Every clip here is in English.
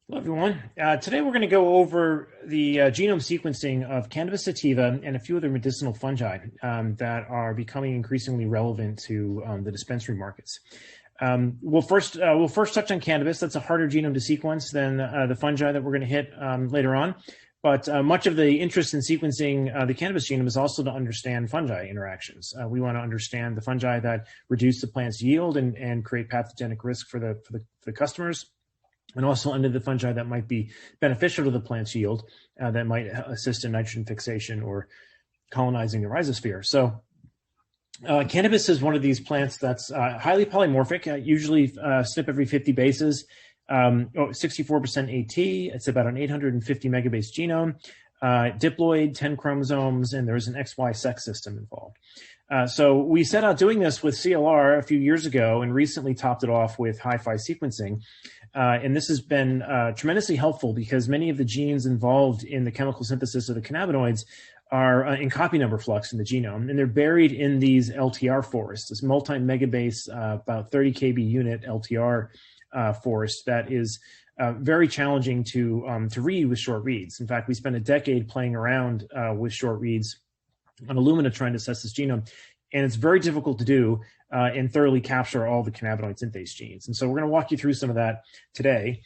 Hello, everyone. Today we're going to go over the genome sequencing of cannabis sativa and a few other medicinal fungi that are becoming increasingly relevant to the dispensary markets. We'll first touch on cannabis. That's a harder genome to sequence than the fungi that we're going to hit later on. But much of the interest in sequencing the cannabis genome is also to understand fungi interactions. We want to understand the fungi that reduce the plant's yield and create pathogenic risk for the customers, and also under the fungi that might be beneficial to the plant's yield, that might assist in nitrogen fixation or colonizing the rhizosphere. So cannabis is one of these plants that's highly polymorphic, usually SNP every 50 bases, 64% AT. It's about an 850 megabase genome, diploid, 10 chromosomes, and there's an XY sex system involved. So we set out doing this with CLR a few years ago and recently topped it off with HiFi sequencing. And this has been tremendously helpful because many of the genes involved in the chemical synthesis of the cannabinoids are in copy number flux in the genome, and they're buried in these LTR forests, this multi-megabase, about 30 kb unit LTR forest that is very challenging to read with short reads. In fact, we spent a decade playing around with short reads on Illumina trying to assess this genome, and it's very difficult to do and thoroughly capture all the cannabinoid synthase genes. And so we're going to walk you through some of that today.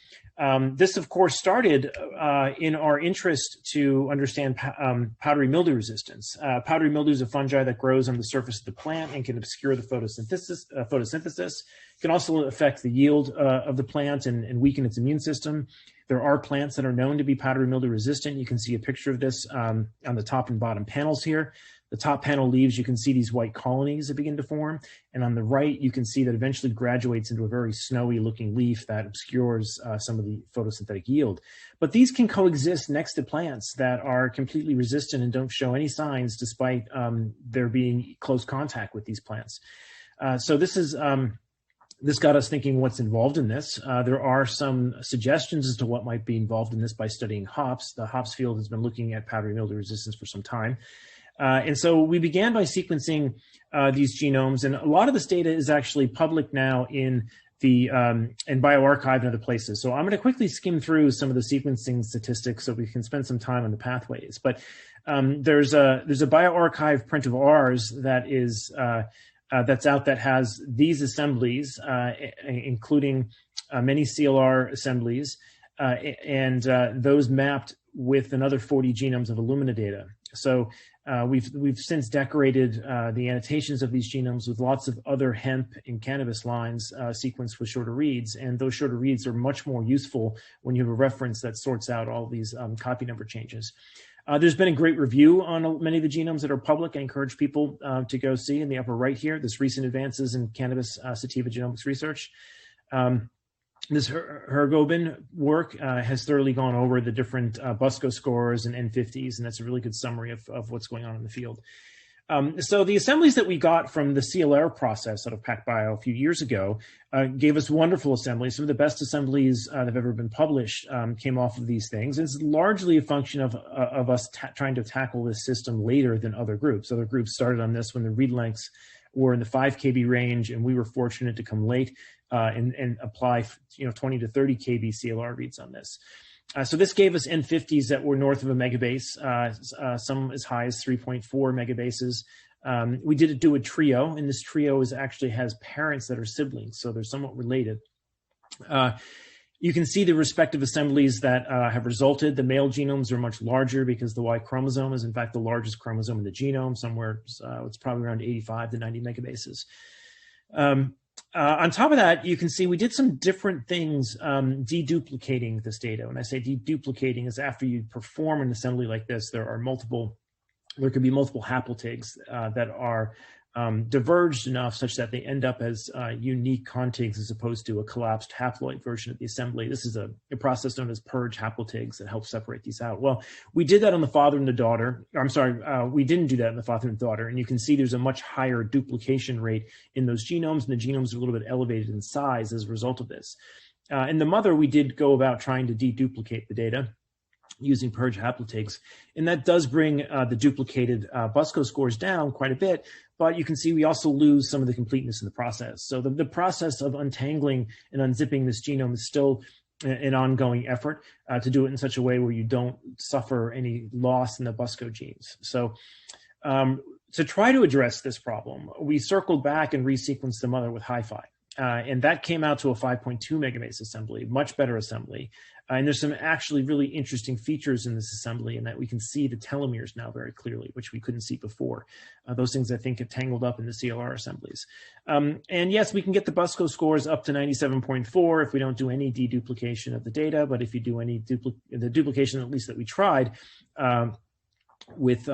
This, of course, started in our interest to understand powdery mildew resistance. Powdery mildew is a fungi that grows on the surface of the plant and can obscure the photosynthesis. It can also affect the yield of the plant and weaken its immune system. There are plants that are known to be powdery mildew resistant. You can see a picture of this on the top and bottom panels here. The top panel leaves, you can see these white colonies that begin to form. And on the right, you can see that eventually graduates into a very snowy looking leaf that obscures some of the photosynthetic yield. But these can coexist next to plants that are completely resistant and don't show any signs despite there being close contact with these plants. So this got us thinking what's involved in this. There are some suggestions as to what might be involved in this by studying hops. The hops field has been looking at powdery mildew resistance for some time. And so we began by sequencing these genomes, and a lot of this data is actually public now in bioRxiv and other places. So I'm going to quickly skim through some of the sequencing statistics so we can spend some time on the pathways. But there's a bioRxiv print of ours that is that's out that has these assemblies, including many CLR assemblies, and those mapped with another 40 genomes of Illumina data. So we've since decorated the annotations of these genomes with lots of other hemp and cannabis lines sequenced with shorter reads, and those shorter reads are much more useful when you have a reference that sorts out all these copy number changes. There's been a great review on many of the genomes that are public. I encourage people to go see in the upper right here, this recent advances in cannabis sativa genomics research. This Hergobin work has thoroughly gone over the different BUSCO scores and N50s, and that's a really good summary of what's going on in the field. So the assemblies that we got from the CLR process out of PacBio a few years ago gave us wonderful assemblies. Some of the best assemblies that have ever been published came off of these things. It's largely a function of us trying to tackle this system later than other groups. Other groups started on this when the read lengths were in the 5 kb range, and we were fortunate to come late and apply 20 to 30 kb CLR reads on this. So this gave us N50s that were north of a megabase, some as high as 3.4 megabases. We did do a trio, and this trio actually has parents that are siblings, so they're somewhat related. You can see the respective assemblies that have resulted. The male genomes are much larger because the Y chromosome is in fact the largest chromosome in the genome, somewhere it's probably around 85 to 90 megabases. On top of that, you can see we did some different things deduplicating this data. When I say deduplicating, is after you perform an assembly like this, there could be multiple haplotigs that are diverged enough such that they end up as unique contigs as opposed to a collapsed haploid version of the assembly. This is a process known as purge haplotigs that helps separate these out. Well, we did that on the father and the daughter. We didn't do that in the father and the daughter. And you can see there's a much higher duplication rate in those genomes, and the genomes are a little bit elevated in size as a result of this. In the mother, we did go about trying to deduplicate the data using purge haplotigs, and that does bring the duplicated BUSCO scores down quite a bit, but you can see we also lose some of the completeness in the process. So the process of untangling and unzipping this genome is still an ongoing effort to do it in such a way where you don't suffer any loss in the BUSCO genes. So to try to address this problem, we circled back and resequenced the mother with HiFi. And that came out to a 5.2 megabase assembly, much better assembly. And there's some actually really interesting features in this assembly in that we can see the telomeres now very clearly, which we couldn't see before. Those things I think get tangled up in the CLR assemblies. And yes, we can get the BUSCO scores up to 97.4 if we don't do any deduplication of the data, but if you do any the duplication, at least that we tried, with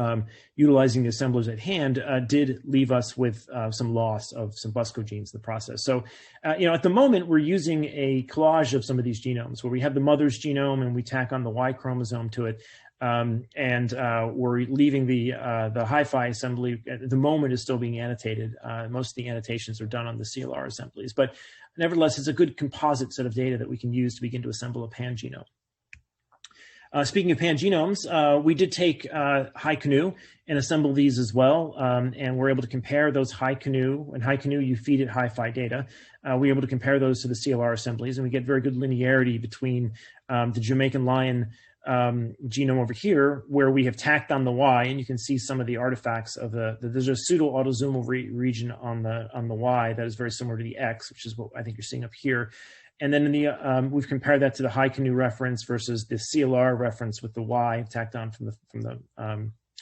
utilizing the assemblers at hand, did leave us with some loss of some BUSCO genes in the process. So, at the moment, we're using a collage of some of these genomes where we have the mother's genome and we tack on the Y chromosome to it. And we're leaving the HiFi assembly at the moment is still being annotated. Most of the annotations are done on the CLR assemblies, but nevertheless, it's a good composite set of data that we can use to begin to assemble a pangenome. Speaking of pangenomes, we did take HiCanoe and assemble these as well, and we're able to compare those HiCanoe. And HiCanoe, you feed it HiFi data. We're able to compare those to the CLR assemblies, and we get very good linearity between the Jamaican lion genome over here, where we have tacked on the Y, and you can see some of the artifacts of there's a pseudo-autosomal region on the Y that is very similar to the X, which is what I think you're seeing up here. And then in the we've compared that to the HiCanoe reference versus the CLR reference with the Y tacked on from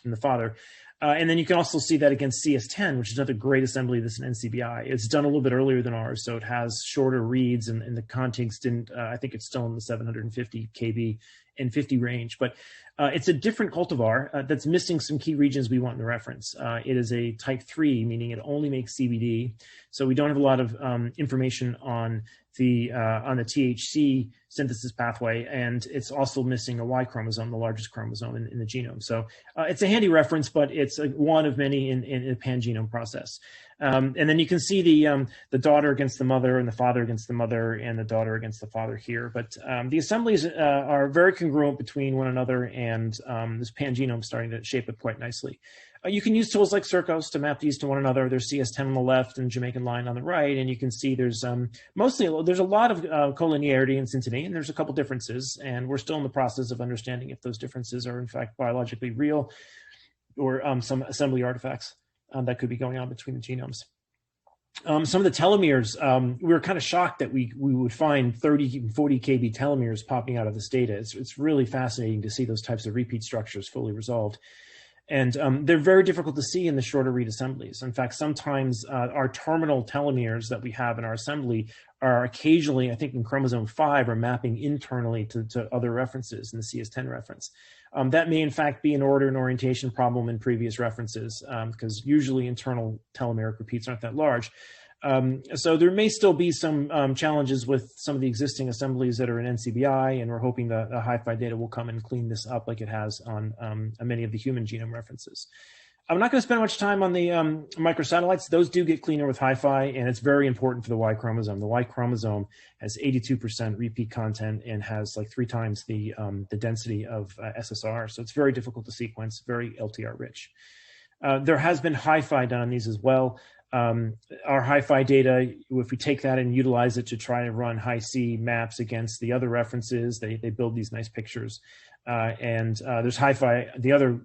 the father. And then you can also see that against CS10, which is another great assembly that's an NCBI. It's done a little bit earlier than ours, so it has shorter reads, and the contigs didn't, I think it's still in the 750 kb and 50 range. But it's a different cultivar that's missing some key regions we want in the reference. It is a type 3, meaning it only makes CBD. So we don't have a lot of information on the THC synthesis pathway, and it's also missing a Y chromosome, the largest chromosome in the genome. So it's a handy reference, but it's one of many in a pangenome process. And then you can see the daughter against the mother and the father against the mother and the daughter against the father here. But the assemblies are very congruent between one another, and this pangenome is starting to shape up quite nicely. You can use tools like Circos to map these to one another. There's CS10 on the left and Jamaican line on the right, and you can see there's a lot of collinearity and synteny, and there's a couple differences, and we're still in the process of understanding if those differences are in fact biologically real or some assembly artifacts that could be going on between the genomes. Some of the telomeres, we were kind of shocked that we would find 30 and 40 kb telomeres popping out of this data. It's really fascinating to see those types of repeat structures fully resolved. And they're very difficult to see in the shorter read assemblies. In fact, sometimes our terminal telomeres that we have in our assembly are occasionally, I think in chromosome 5, are mapping internally to other references in the CS10 reference. That may in fact be an order and orientation problem in previous references, because usually internal telomeric repeats aren't that large. So there may still be some challenges with some of the existing assemblies that are in NCBI, and we're hoping the HiFi data will come and clean this up like it has on many of the human genome references. I'm not going to spend much time on the microsatellites. Those do get cleaner with HiFi, and it's very important for the Y chromosome. The Y chromosome has 82% repeat content and has like 3 times the density of SSR, so it's very difficult to sequence, very LTR rich. There has been HiFi done on these as well. Our HiFi data, if we take that and utilize it to try to run Hi-C maps against the other references, they build these nice pictures. And there's HiFi, the other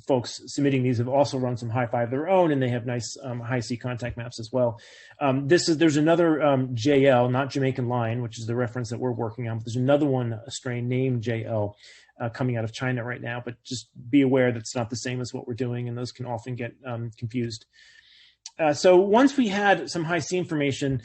folks submitting these have also run some HiFi of their own, and they have nice Hi-C contact maps as well. There's another JL, not Jamaican lion, which is the reference that we're working on, but there's another one, a strain named JL, coming out of China right now, but just be aware that it's not the same as what we're doing, and those can often get confused. So once we had some Hi-C information,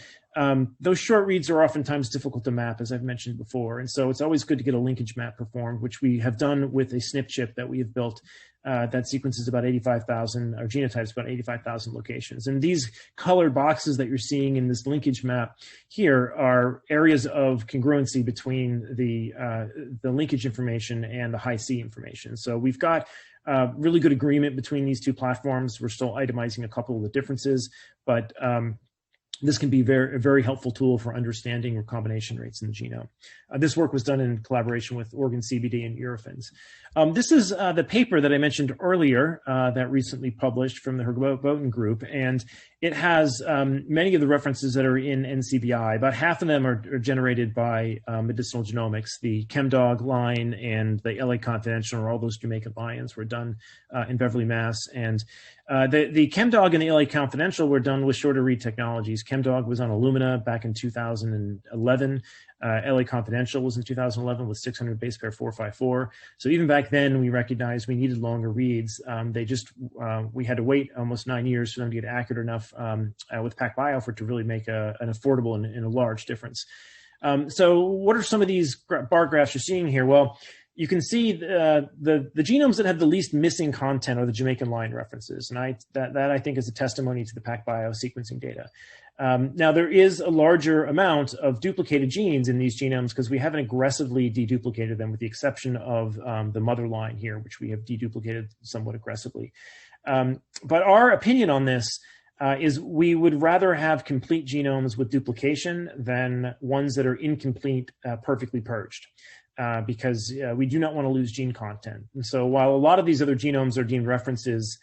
those short reads are oftentimes difficult to map, as I've mentioned before. And so it's always good to get a linkage map performed, which we have done with a SNP chip that we have built that sequences about 85,000, or genotypes about 85,000 locations. And these colored boxes that you're seeing in this linkage map here are areas of congruency between the linkage information and the Hi-C information. So we've got really good agreement between these two platforms. We're still itemizing a couple of the differences, but this can be a very helpful tool for understanding recombination rates in the genome. This work was done in collaboration with Oregon CBD and Eurofins. This is the paper that I mentioned earlier that recently published from the Herboten group, and it has many of the references that are in NCBI. About half of them are generated by Medicinal Genomics. The ChemDog line and the LA Confidential, or all those Jamaican lions, were done in Beverly, Mass. And the ChemDog and the LA Confidential were done with shorter read technologies. ChemDog was on Illumina back in 2011. LA Confidential was in 2011 with 600 base pair 454. So even back then, we recognized we needed longer reads. We had to wait almost 9 years for them to get accurate enough with PacBio for it to really make an affordable and a large difference. So what are some of these bar graphs you're seeing here? Well, you can see the genomes that have the least missing content are the Jamaican line references. And that I think is a testimony to the PacBio sequencing data. Now, there is a larger amount of duplicated genes in these genomes because we haven't aggressively deduplicated them, with the exception of the mother line here, which we have deduplicated somewhat aggressively. But our opinion on this is we would rather have complete genomes with duplication than ones that are incomplete, perfectly purged. Because we do not want to lose gene content. And so while a lot of these other genomes are deemed references,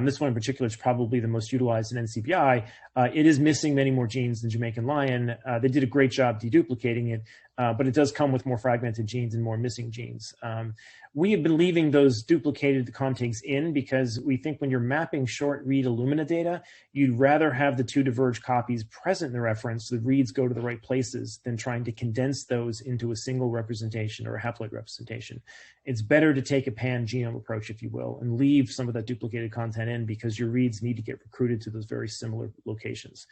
this one in particular is probably the most utilized in NCBI, it is missing many more genes than Jamaican lion. They did a great job deduplicating it, but it does come with more fragmented genes and more missing genes. We have been leaving those duplicated contigs in because we think when you're mapping short read Illumina data, you'd rather have the two diverged copies present in the reference so the reads go to the right places than trying to condense those into a single representation or a haploid representation. It's better to take a pan-genome approach, if you will, and leave some of that duplicated content in because your reads need to get recruited to those very similar locations.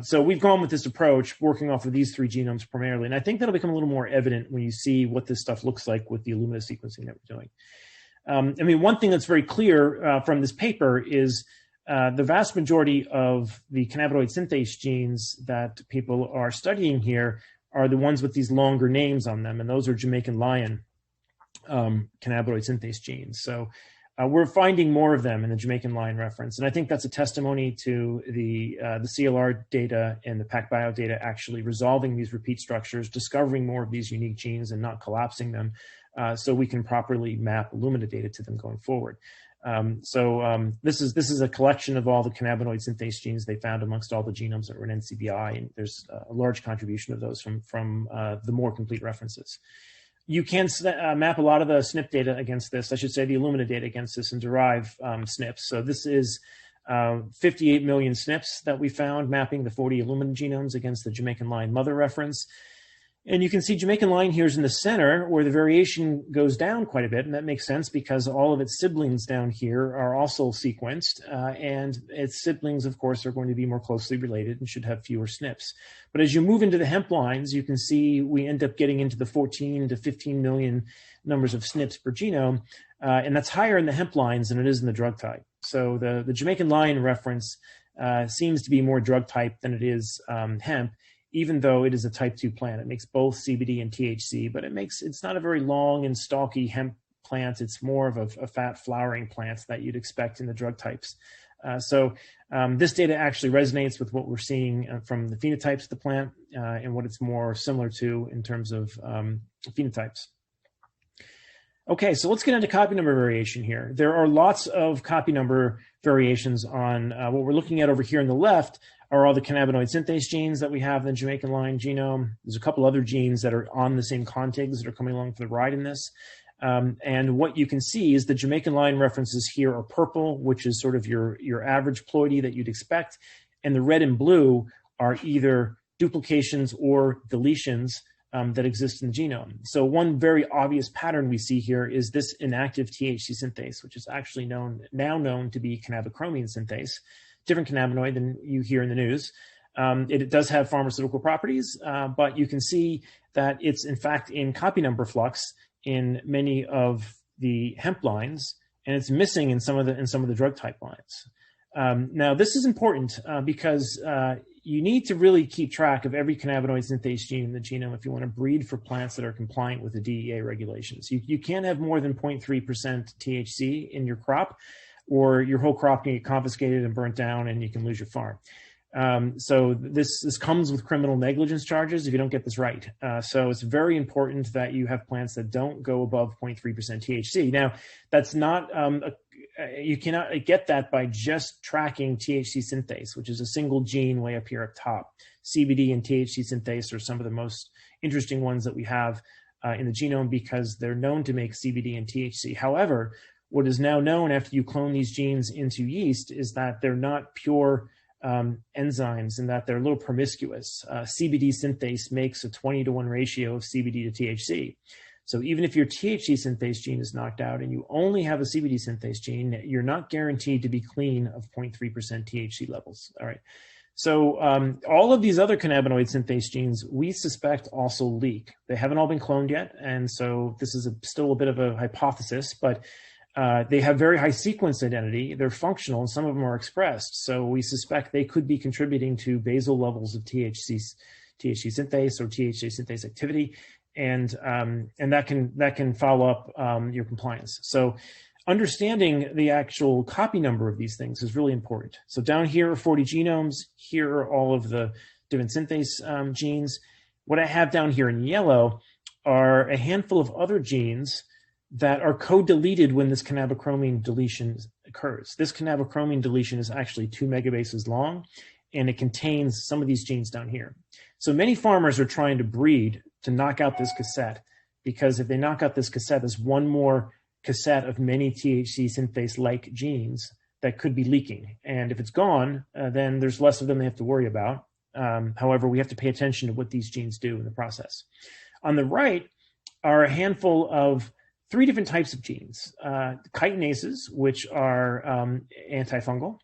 So we've gone with this approach, working off of these three genomes primarily. And I think that'll become a little more evident when you see what this stuff looks like with the Illumina sequencing that we're doing. I mean, one thing that's very clear from this paper is the vast majority of the cannabinoid synthase genes that people are studying here are the ones with these longer names on them. And those are Jamaican lion cannabinoid synthase genes. So we're finding more of them in the Jamaican lion reference. And I think that's a testimony to the CLR data and the PacBio data actually resolving these repeat structures, discovering more of these unique genes and not collapsing them so we can properly map Illumina data to them going forward. This is a collection of all the cannabinoid synthase genes they found amongst all the genomes that were in NCBI. And there's a large contribution of those from the more complete references. You can map a lot of the SNP data against this, I should say the Illumina data against this, and derive SNPs. So this is 58 million SNPs that we found mapping the 40 Illumina genomes against the Jamaican lion mother reference. And you can see Jamaican lion here is in the center where the variation goes down quite a bit. And that makes sense because all of its siblings down here are also sequenced. And its siblings, of course, are going to be more closely related and should have fewer SNPs. But as you move into the hemp lines, you can see we end up getting into the 14 to 15 million numbers of SNPs per genome. And that's higher in the hemp lines than it is in the drug type. So the Jamaican lion reference seems to be more drug type than it is hemp, even though it is a type 2 plant. It makes both CBD and THC, but it's not a very long and stalky hemp plant. It's more of a fat flowering plant that you'd expect in the drug types. This data actually resonates with what we're seeing from the phenotypes of the plant and what it's more similar to in terms of phenotypes. Okay, so let's get into copy number variation here. There are lots of copy number variations on what we're looking at over here on the left are all the cannabinoid synthase genes that we have in the Jamaican lion genome. There's a couple other genes that are on the same contigs that are coming along for the ride in this. And what you can see is the Jamaican lion references here are purple, which is sort of your average ploidy that you'd expect. And the red and blue are either duplications or deletions that exist in the genome. So one very obvious pattern we see here is this inactive THC synthase, which is actually now known to be cannabichromine synthase, different cannabinoid than you hear in the news. It does have pharmaceutical properties, but you can see that it's in fact in copy number flux in many of the hemp lines, and it's missing in some of the drug type lines. Now, this is important because you need to really keep track of every cannabinoid synthase gene in the genome if you want to breed for plants that are compliant with the DEA regulations. You can't have more than 0.3% THC in your crop, or your whole crop can get confiscated and burnt down and you can lose your farm. So this comes with criminal negligence charges if you don't get this right. So it's very important that you have plants that don't go above 0.3% THC. Now, that's not, you cannot get that by just tracking THC synthase, which is a single gene way up here up top. CBD and THC synthase are some of the most interesting ones that we have in the genome because they're known to make CBD and THC. However, what is now known after you clone these genes into yeast is that they're not pure enzymes and that they're a little promiscuous. CBD synthase makes a 20-to-1 ratio of CBD to THC. So even if your THC synthase gene is knocked out and you only have a CBD synthase gene, you're not guaranteed to be clean of 0.3% THC levels. All right. So all of these other cannabinoid synthase genes, we suspect also leak. They haven't all been cloned yet. And so this is still a bit of a hypothesis, but they have very high sequence identity. They're functional and some of them are expressed. So we suspect they could be contributing to basal levels of THC synthase or THC synthase activity. And that can follow up your compliance. So understanding the actual copy number of these things is really important. So down here are 40 genomes. Here are all of the different synthase genes. What I have down here in yellow are a handful of other genes that are co-deleted when this cannabichromine deletion occurs. This cannabichromine deletion is actually 2 megabases long, and it contains some of these genes down here. So many farmers are trying to breed to knock out this cassette, because if they knock out this cassette, there's one more cassette of many THC synthase-like genes that could be leaking. And if it's gone, then there's less of them they have to worry about. However, we have to pay attention to what these genes do in the process. On the right are a handful of 3 different types of genes. Kitinases, which are antifungal.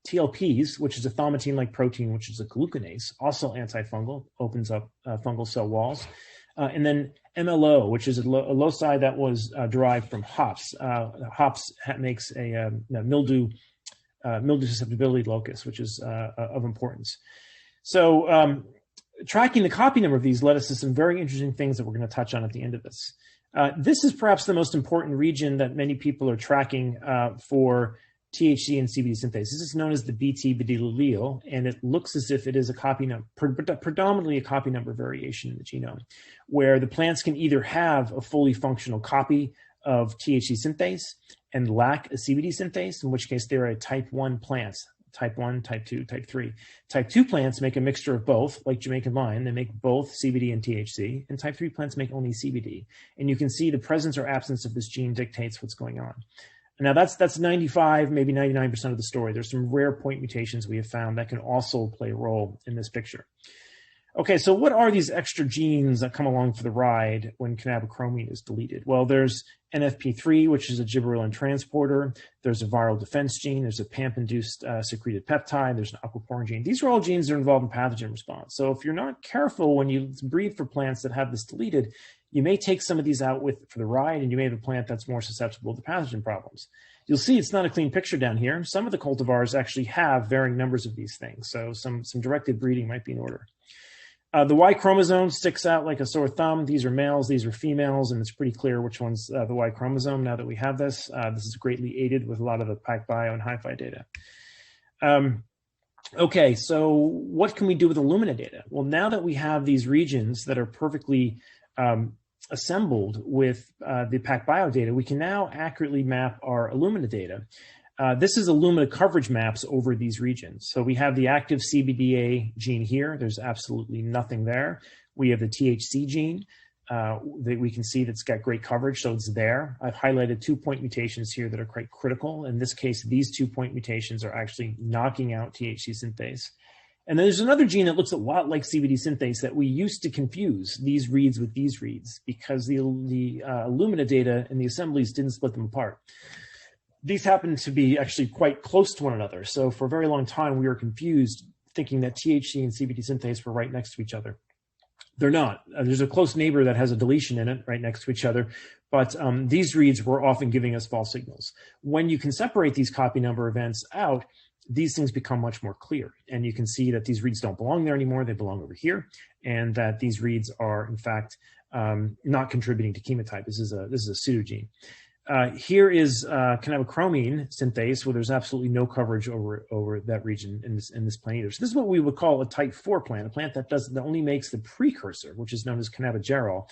TLPs, which is a thaumatin-like protein, which is a glucanase, also antifungal, opens up fungal cell walls. And then MLO, which is a loci that was derived from hops. Hops makes a mildew susceptibility locus, which is of importance. So tracking the copy number of these led us to some very interesting things that we're going to touch on at the end of this. This is perhaps the most important region that many people are tracking for THC and CBD synthase. This is known as the bidi allele, and it looks as if it is a copy number, predominantly a copy number variation in the genome, where the plants can either have a fully functional copy of THC synthase and lack a CBD synthase, in which case they're a type 1 plants, type 1, type 2, type 3. Type 2 plants make a mixture of both, like Jamaican lime. They make both CBD and THC, and type 3 plants make only CBD. And you can see the presence or absence of this gene dictates what's going on. Now that's 95, maybe 99% of the story. There's some rare point mutations we have found that can also play a role in this picture. Okay, so what are these extra genes that come along for the ride when cannabichromine is deleted? Well, there's NFP3, which is a gibberellin transporter. There's a viral defense gene. There's a PAMP-induced secreted peptide. There's an aquaporin gene. These are all genes that are involved in pathogen response. So if you're not careful when you breed for plants that have this deleted, you may take some of these out for the ride, and you may have a plant that's more susceptible to pathogen problems. You'll see it's not a clean picture down here. Some of the cultivars actually have varying numbers of these things, so some directed breeding might be in order. The Y chromosome sticks out like a sore thumb. These are males, these are females, and it's pretty clear which one's the Y chromosome now that we have this. This is greatly aided with a lot of the PacBio and HiFi data. Okay, so what can we do with Illumina data? Well, now that we have these regions that are perfectly assembled with the PacBio data, we can now accurately map our Illumina data. This is Illumina coverage maps over these regions. So we have the active CBDA gene here. There's absolutely nothing there. We have the THC gene that we can see that's got great coverage, so it's there. I've highlighted 2-point mutations here that are quite critical. In this case, these 2-point mutations are actually knocking out THC synthase. And then there's another gene that looks a lot like CBD synthase that we used to confuse these reads with these reads because the Illumina data in the assemblies didn't split them apart. These happen to be actually quite close to one another. So for a very long time, we were confused thinking that THC and CBD synthase were right next to each other. They're not. There's a close neighbor that has a deletion in it right next to each other, but these reads were often giving us false signals. When you can separate these copy number events out, these things become much more clear. And you can see that these reads don't belong there anymore. They belong over here. And that these reads are, in fact, not contributing to chemotype. This is a pseudogene. Here is cannabichromene synthase, where there's absolutely no coverage over that region in this plant either. So this is what we would call a type 4 plant, a plant that only makes the precursor, which is known as cannabigerol.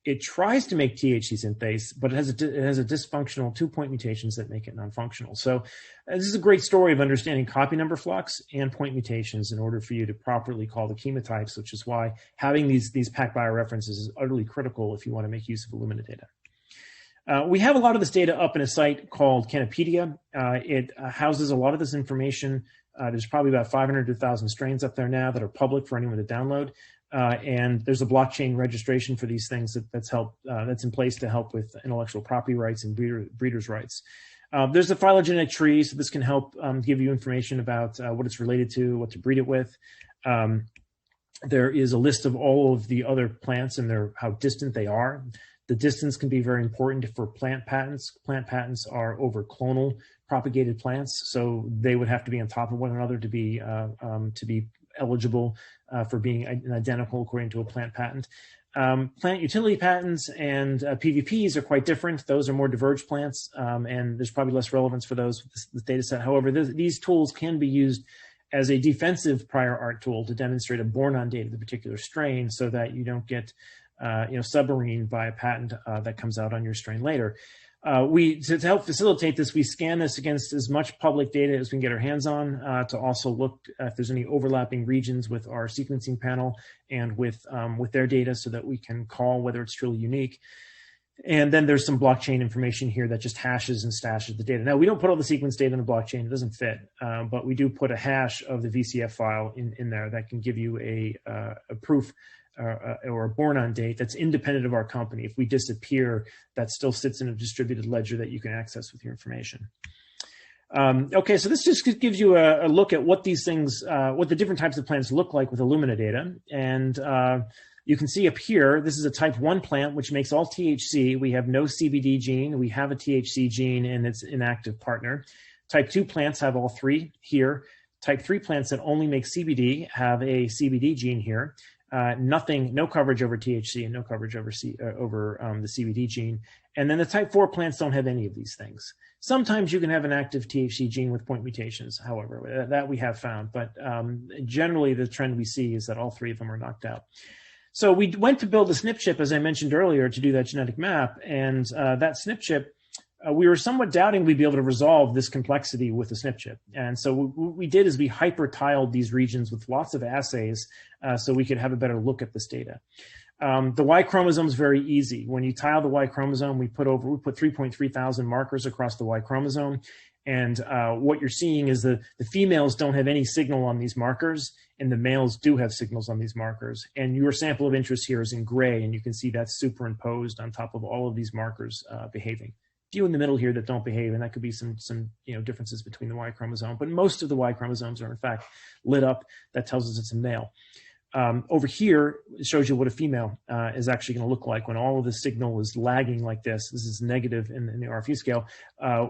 It tries to make THC synthase, but it has a dysfunctional 2-point mutations that make it non-functional. So this is a great story of understanding copy number flux and point mutations in order for you to properly call the chemotypes, which is why having these PacBio references is utterly critical if you want to make use of Illumina data. We have a lot of this data up in a site called Canopedia. It houses a lot of this information. There's probably about 500 to 1,000 strains up there now that are public for anyone to download. And there's a blockchain registration for these things that's in place to help with intellectual property rights and breeders' rights. There's a phylogenetic tree, so this can help give you information about what it's related to, what to breed it with. There is a list of all of the other plants and how distant they are. The distance can be very important for plant patents. Plant patents are over clonal propagated plants, so they would have to be on top of one another to be eligible for being identical according to a plant patent. Plant utility patents and PVPs are quite different. Those are more diverged plants, and there's probably less relevance for those with this data set. However, these tools can be used as a defensive prior art tool to demonstrate a born-on date of the particular strain so that you don't get submarined by a patent that comes out on your strain later. To help facilitate this, we scan this against as much public data as we can get our hands on to also look if there's any overlapping regions with our sequencing panel and with their data so that we can call whether it's truly unique. And then there's some blockchain information here that just hashes and stashes the data. Now, we don't put all the sequence data in the blockchain. It doesn't fit, but we do put a hash of the VCF file in there that can give you a proof or a born-on date that's independent of our company. If we disappear, that still sits in a distributed ledger that you can access with your information. Okay, so this just gives you a look at what these things, what the different types of plants look like with Illumina data. And you can see up here, this is a type 1 plant, which makes all THC. We have no CBD gene. We have a THC gene and its inactive partner. Type 2 plants have all three here. Type 3 plants that only make CBD have a CBD gene here. No coverage over THC and no coverage over the CBD gene. And then the type 4 plants don't have any of these things. Sometimes you can have an active THC gene with point mutations, however, that we have found. But generally, the trend we see is that all three of them are knocked out. So we went to build a SNP chip, as I mentioned earlier, to do that genetic map. And that SNP chip, we were somewhat doubting we'd be able to resolve this complexity with the SNP chip. And so what we did is we hyper-tiled these regions with lots of assays so we could have a better look at this data. The Y chromosome is very easy. When you tile the Y chromosome, we put 3.3 thousand markers across the Y chromosome. And what you're seeing is the females don't have any signal on these markers, and the males do have signals on these markers. And your sample of interest here is in gray, and you can see that's superimposed on top of all of these markers behaving. Few in the middle here that don't behave, and that could be some differences between the Y chromosome. But most of the Y chromosomes are in fact lit up. That tells us it's a male. Over here, it shows you what a female is actually going to look like when all of the signal is lagging like this. This is negative in the RFU scale.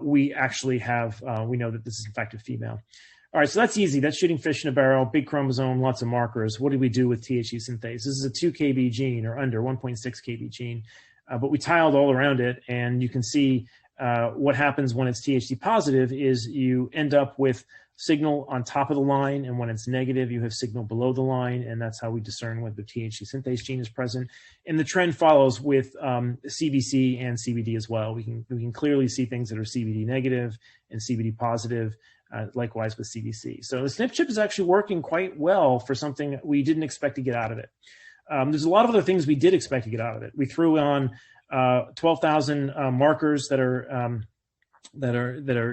We actually have, we know that this is in fact a female. All right, so that's easy. That's shooting fish in a barrel, big chromosome, lots of markers. What do we do with THC synthase? This is a 2 kb gene or under 1.6 kb gene, but we tiled all around it, and you can see what happens when it's THC positive is you end up with signal on top of the line, and when it's negative, you have signal below the line, and that's how we discern whether the THC synthase gene is present. And the trend follows with CBC and CBD as well. We can clearly see things that are CBD negative and CBD positive, likewise with CBC. So the SNP chip is actually working quite well for something we didn't expect to get out of it. There's a lot of other things we did expect to get out of it. We threw on 12,000 markers that are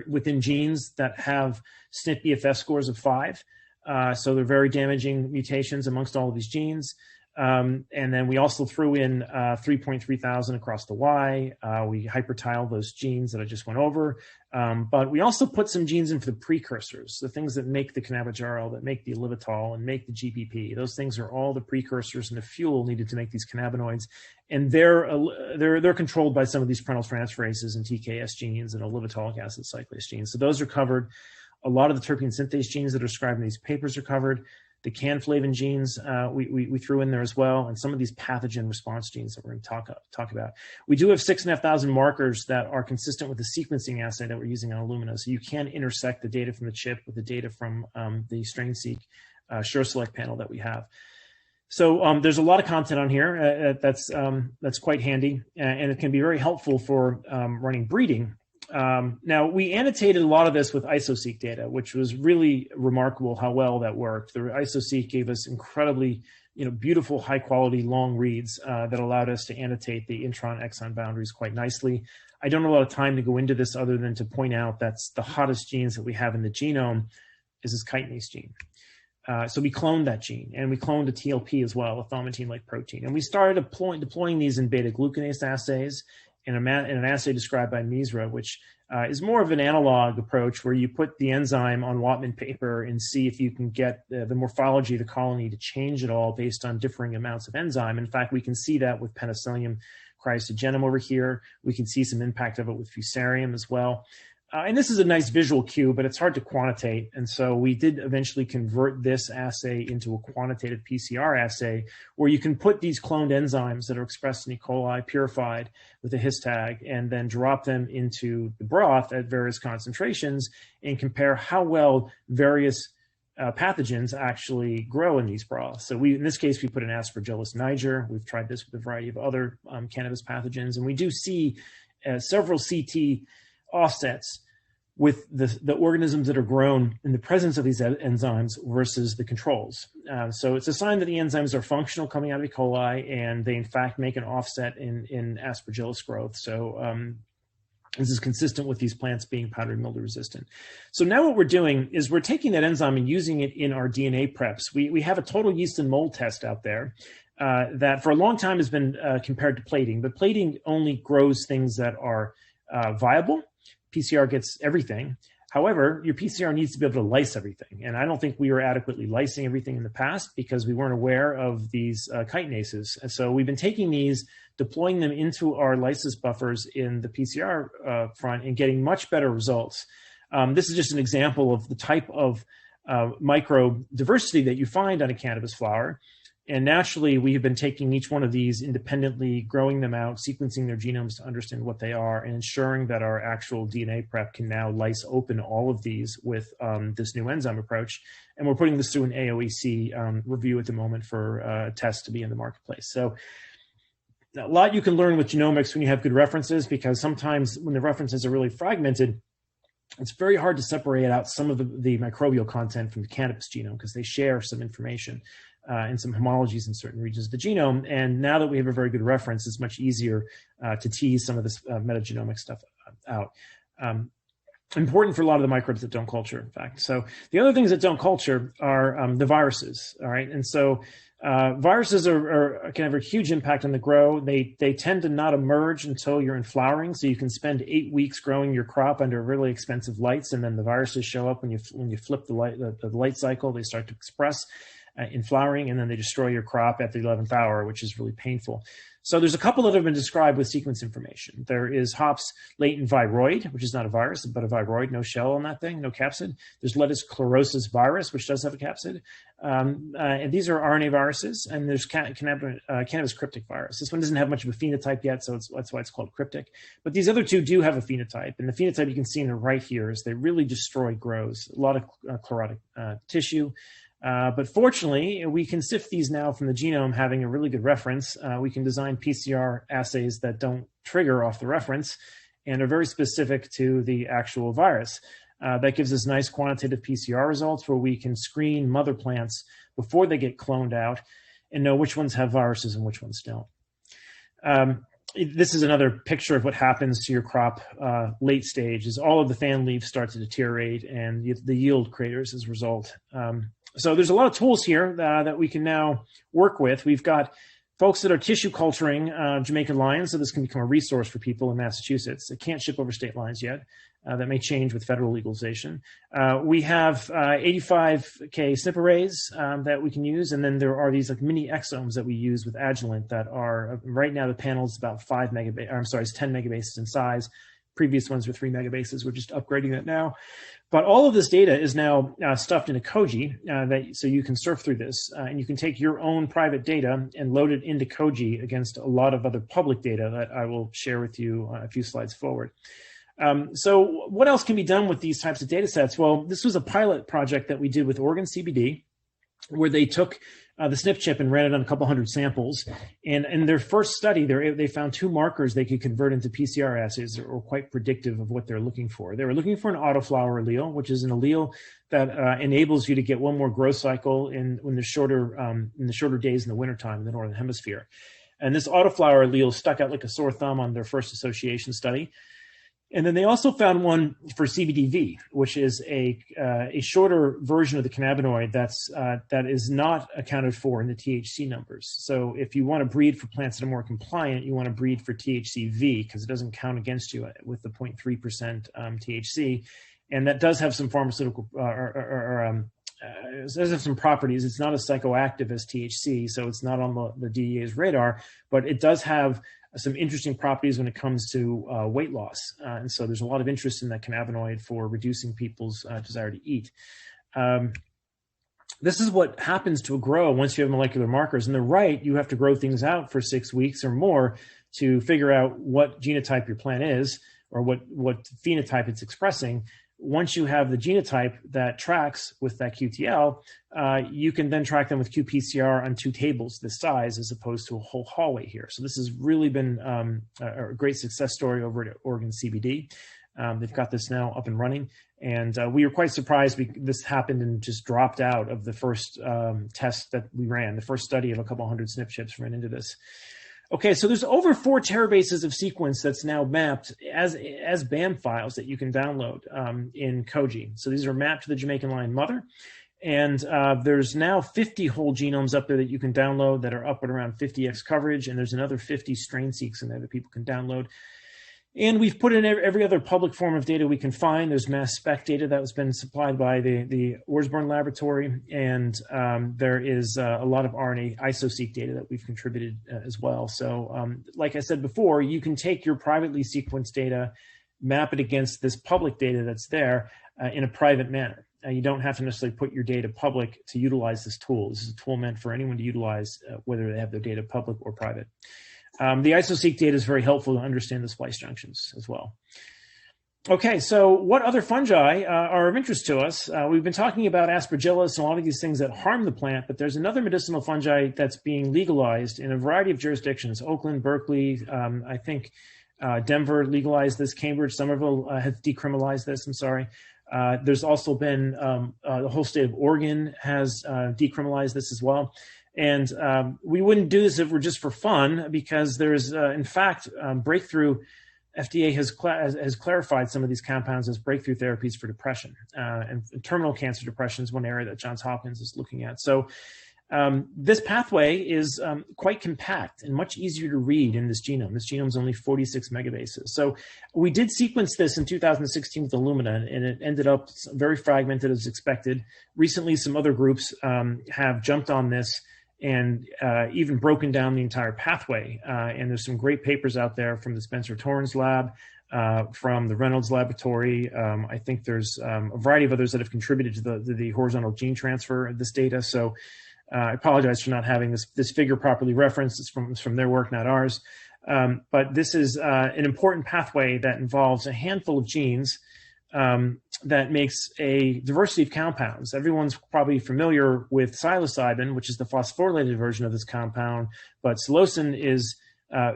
within genes that have SNP BFS scores of 5. So they're very damaging mutations amongst all of these genes. And then we also threw in 3.3 thousand across the Y. We hypertiled those genes that I just went over. But we also put some genes in for the precursors, the things that make the cannabigerol, that make the olivitol, and make the GPP. Those things are all the precursors and the fuel needed to make these cannabinoids. And they're controlled by some of these prenyltransferases and TKS genes and olivitolic acid cyclase genes. So those are covered. A lot of the terpene synthase genes that are described in these papers are covered. The canflavin genes we threw in there as well, and some of these pathogen response genes that we're going to talk about. We do have 6,500 markers that are consistent with the sequencing assay that we're using on Illumina, so you can intersect the data from the chip with the data from the StrainSeq SureSelect panel that we have. So there's a lot of content on here that's quite handy, and it can be very helpful for running breeding. Now, we annotated a lot of this with IsoSeq data, which was really remarkable how well that worked. The IsoSeq gave us incredibly, beautiful, high-quality, long reads that allowed us to annotate the intron-exon boundaries quite nicely. I don't have a lot of time to go into this other than to point out that's the hottest genes that we have in the genome is this chitinase gene. So we cloned that gene, and we cloned a TLP as well, a thaumatin-like protein. And we started deploying these in beta-glucanase assays in an assay described by Misra, which is more of an analog approach where you put the enzyme on Whatman paper and see if you can get the morphology of the colony to change at all based on differing amounts of enzyme. In fact, we can see that with Penicillium cryostogenum over here. We can see some impact of it with Fusarium as well. And this is a nice visual cue, but it's hard to quantitate. And so we did eventually convert this assay into a quantitative PCR assay where you can put these cloned enzymes that are expressed in E. coli purified with a histag and then drop them into the broth at various concentrations and compare how well various pathogens actually grow in these broths. So in this case, we put an Aspergillus niger. We've tried this with a variety of other cannabis pathogens. And we do see several CT offsets with the organisms that are grown in the presence of these enzymes versus the controls. So it's a sign that the enzymes are functional coming out of E. coli, and they in fact make an offset in Aspergillus growth. So this is consistent with these plants being powdery mildew resistant. So now what we're doing is we're taking that enzyme and using it in our DNA preps. We have a total yeast and mold test out there that for a long time has been compared to plating, but plating only grows things that are viable. PCR gets everything. However, your PCR needs to be able to lyse everything. And I don't think we were adequately lysing everything in the past because we weren't aware of these chitinases. And so we've been taking these, deploying them into our lysis buffers in the PCR front and getting much better results. This is just an example of the type of microbe diversity that you find on a cannabis flower. And naturally, we have been taking each one of these independently, growing them out, sequencing their genomes to understand what they are, and ensuring that our actual DNA prep can now lyse open all of these with this new enzyme approach. And we're putting this through an AOEC review at the moment for a test to be in the marketplace. So a lot you can learn with genomics when you have good references, because sometimes when the references are really fragmented, it's very hard to separate out some of the microbial content from the cannabis genome because they share some information. And some homologies in certain regions of the genome. And now that we have a very good reference, it's much easier to tease some of this metagenomic stuff out. Important for a lot of the microbes that don't culture, in fact. So the other things that don't culture are the viruses, all right? And so viruses can have a huge impact on the grow. They tend to not emerge until you're in flowering, so you can spend 8 weeks growing your crop under really expensive lights, and then the viruses show up when you flip the light cycle. They start to express in flowering, and then they destroy your crop at the 11th hour, which is really painful. So there's a couple that have been described with sequence information. There is hops latent viroid, which is not a virus, but a viroid, no shell on that thing, no capsid. There's lettuce chlorosis virus, which does have a capsid. And these are RNA viruses, and there's cannabis cryptic virus. This one doesn't have much of a phenotype yet, so that's why it's called cryptic. But these other two do have a phenotype, and the phenotype you can see in the right here is they really destroy grows, a lot of chlorotic tissue. But fortunately, we can sift these now from the genome, having a really good reference. We can design PCR assays that don't trigger off the reference and are very specific to the actual virus. That gives us nice quantitative PCR results where we can screen mother plants before they get cloned out and know which ones have viruses and which ones don't. This is another picture of what happens to your crop late stage, is all of the fan leaves start to deteriorate and the yield craters as a result. So there's a lot of tools here that we can now work with. We've got folks that are tissue culturing Jamaican lions, so this can become a resource for people in Massachusetts. It can't ship over state lines yet. That may change with federal legalization. We have 85K SNP arrays that we can use, and then there are these like mini exomes that we use with Agilent that are, right now the panel is about 10 megabases in size. previous ones were 3 megabases. We're just upgrading that now. But all of this data is now stuffed into Koji, so you can surf through this, and you can take your own private data and load it into Koji against a lot of other public data that I will share with you a few slides forward. So what else can be done with these types of data sets? Well, this was a pilot project that we did with Oregon CBD, where they took the SNP chip and ran it on a couple hundred samples. And in their first study, they found 2 markers they could convert into PCR assays that were quite predictive of what they're looking for. They were looking for an autoflower allele, which is an allele that enables you to get one more growth cycle in the shorter days in the wintertime in the Northern Hemisphere. And this autoflower allele stuck out like a sore thumb on their first association study. And then they also found one for CBDV, which is a shorter version of the cannabinoid that is not accounted for in the THC numbers. So if you want to breed for plants that are more compliant, you want to breed for THCV because it doesn't count against you with the 0.3% THC, and that does have some pharmaceutical it does have some properties. It's not as psychoactive as THC, so it's not on the DEA's radar, but it does have some interesting properties when it comes to weight loss. And so there's a lot of interest in that cannabinoid for reducing people's desire to eat. This is what happens to a grow once you have molecular markers. On the right, you have to grow things out for 6 weeks or more to figure out what genotype your plant is or what phenotype it's expressing. Once you have the genotype that tracks with that QTL, you can then track them with qPCR on 2 tables this size as opposed to a whole hallway here. So this has really been a great success story over at Oregon CBD. They've got this now up and running. And we were quite surprised this happened and just dropped out of the first test that we ran. The first study of a couple hundred SNP chips ran into this. Okay, so there's over 4 terabases of sequence that's now mapped as BAM files that you can download in Koji. So these are mapped to the Jamaican lion mother. And there's now 50 whole genomes up there that you can download that are up at around 50x coverage. And there's another 50 strain seqs in there that people can download. And we've put in every other public form of data we can find. There's mass spec data that has been supplied by the Orsborn laboratory. And there is a lot of RNA iso-seq data that we've contributed as well. So like I said before, you can take your privately sequenced data, map it against this public data that's there in a private manner. You don't have to necessarily put your data public to utilize this tool. This is a tool meant for anyone to utilize, whether they have their data public or private. The iso-seq data is very helpful to understand the splice junctions as well. Okay, so what other fungi are of interest to us? We've been talking about aspergillus and a lot of these things that harm the plant, but there's another medicinal fungi that's being legalized in a variety of jurisdictions. Oakland, Berkeley, I think Denver legalized this. Cambridge, Somerville has decriminalized this, I'm sorry. There's also been the whole state of Oregon has decriminalized this as well. And we wouldn't do this if we're just for fun, because there's, in fact, breakthrough. FDA has clarified some of these compounds as breakthrough therapies for depression. And terminal cancer depression is one area that Johns Hopkins is looking at. So this pathway is quite compact and much easier to read in this genome. This genome is only 46 megabases. So we did sequence this in 2016 with Illumina, and it ended up very fragmented as expected. Recently, some other groups have jumped on this and even broken down the entire pathway. And there's some great papers out there from the Spencer Torrens lab, from the Reynolds laboratory. I think there's a variety of others that have contributed to the horizontal gene transfer of this data. So I apologize for not having this figure properly referenced. It's from their work, not ours. But this is an important pathway that involves a handful of genes that makes a diversity of compounds. Everyone's probably familiar with psilocybin, which is the phosphorylated version of this compound, but psilocin is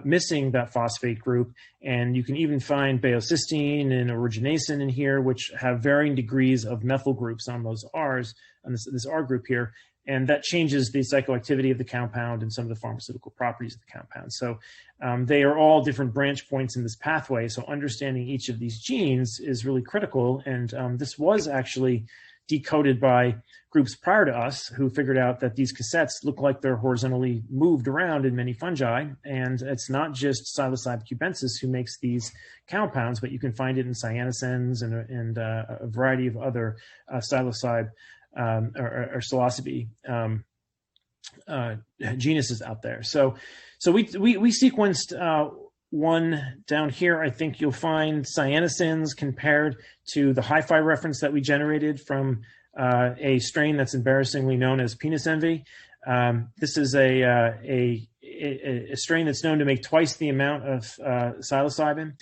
missing that phosphate group. And you can even find baeocystine and originacin in here, which have varying degrees of methyl groups on those R's, on this R group here. And that changes the psychoactivity of the compound and some of the pharmaceutical properties of the compound. So they are all different branch points in this pathway. So understanding each of these genes is really critical. And this was actually decoded by groups prior to us who figured out that these cassettes look like they're horizontally moved around in many fungi. And it's not just psilocybe cubensis who makes these compounds, but you can find it in cyanesins and a variety of other psilocybe or psilocybe genuses out there. So we sequenced one down here, I think you'll find cyanosins compared to the HiFi reference that we generated from a strain that's embarrassingly known as penis envy. This is a strain that's known to make twice the amount of psilocybin.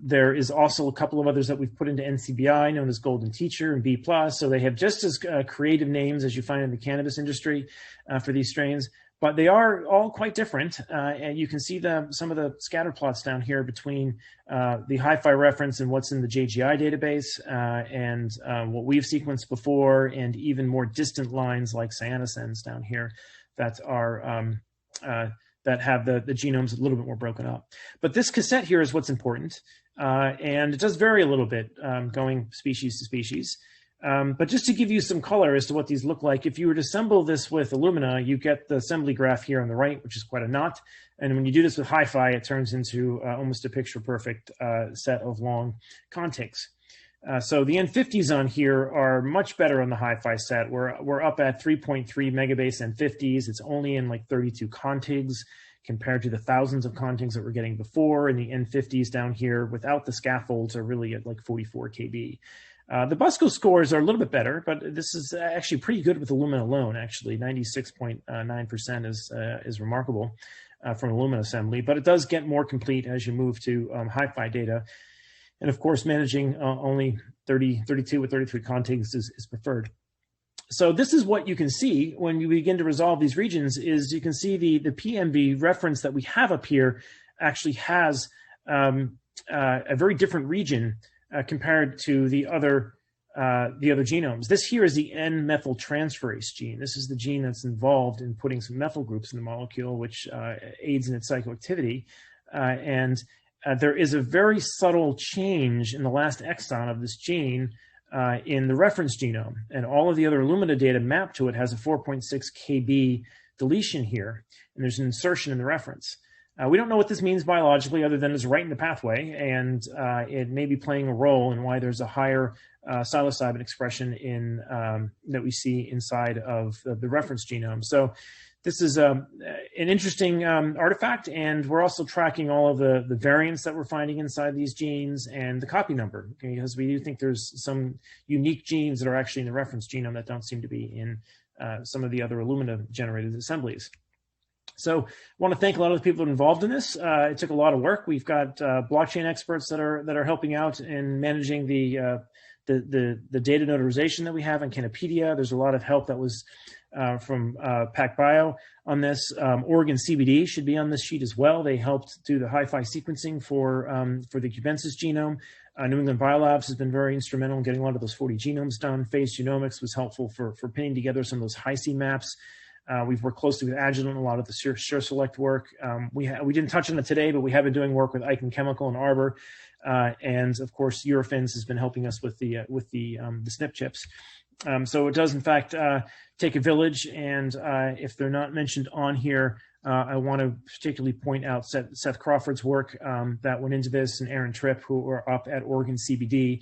There is also a couple of others that we've put into NCBI, known as Golden Teacher and B+. So they have just as creative names as you find in the cannabis industry for these strains, but they are all quite different. And you can see some of the scatter plots down here between the HiFi reference and what's in the JGI database and what we've sequenced before, and even more distant lines like cyanosins down here that are that have the genomes a little bit more broken up. But this cassette here is what's important, and it does vary a little bit going species to species. But just to give you some color as to what these look like, if you were to assemble this with Illumina, you get the assembly graph here on the right, which is quite a knot. And when you do this with HiFi, it turns into almost a picture-perfect set of long contigs. So the N50s on here are much better on the HiFi set. We're up at 3.3 megabase N50s. It's only in like 32 contigs compared to the thousands of contigs that we're getting before. And the N50s down here without the scaffolds are really at like 44 KB. The Busco scores are a little bit better, but this is actually pretty good with Illumina alone, actually. 96.9% is remarkable from Illumina assembly, but it does get more complete as you move to HiFi data. And of course, managing only 32 or 33 contigs is preferred. So this is what you can see when you begin to resolve these regions. Is you can see the PMB reference that we have up here actually has a very different region compared to the other genomes. This here is the N-methyltransferase gene. This is the gene that's involved in putting some methyl groups in the molecule, which aids in its psychoactivity. There is a very subtle change in the last exon of this gene in the reference genome. And all of the other Illumina data mapped to it has a 4.6 kb deletion here. And there's an insertion in the reference. We don't know what this means biologically other than it's right in the pathway. And it may be playing a role in why there's a higher psilocybin expression in that we see inside of the reference genome. So this is an interesting artifact, and we're also tracking all of the variants that we're finding inside these genes and the copy number, because we do think there's some unique genes that are actually in the reference genome that don't seem to be in some of the other Illumina-generated assemblies. So I want to thank a lot of the people involved in this. It took a lot of work. We've got blockchain experts that are helping out in managing the data notarization that we have on Canopedia. There's a lot of help that was from PacBio on this. Oregon CBD should be on this sheet as well. They helped do the HiFi sequencing for the cubensis genome. New England Biolabs has been very instrumental in getting a lot of those 40 genomes done. Phase Genomics was helpful for pinning together some of those HiC maps. We've worked closely with Agilent on a lot of the SureSelect work. We didn't touch on it today, but we have been doing work with Icon Chemical and Arbor. And of course, Eurofins has been helping us with the SNP chips. So it does, in fact, take a village. And if they're not mentioned on here, I want to particularly point out Seth Crawford's work that went into this, and Aaron Tripp, who are up at Oregon CBD,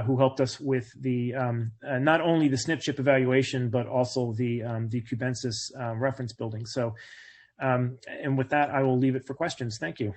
who helped us with the not only the SNP chip evaluation, but also the cubensis reference building. So, and with that, I will leave it for questions. Thank you.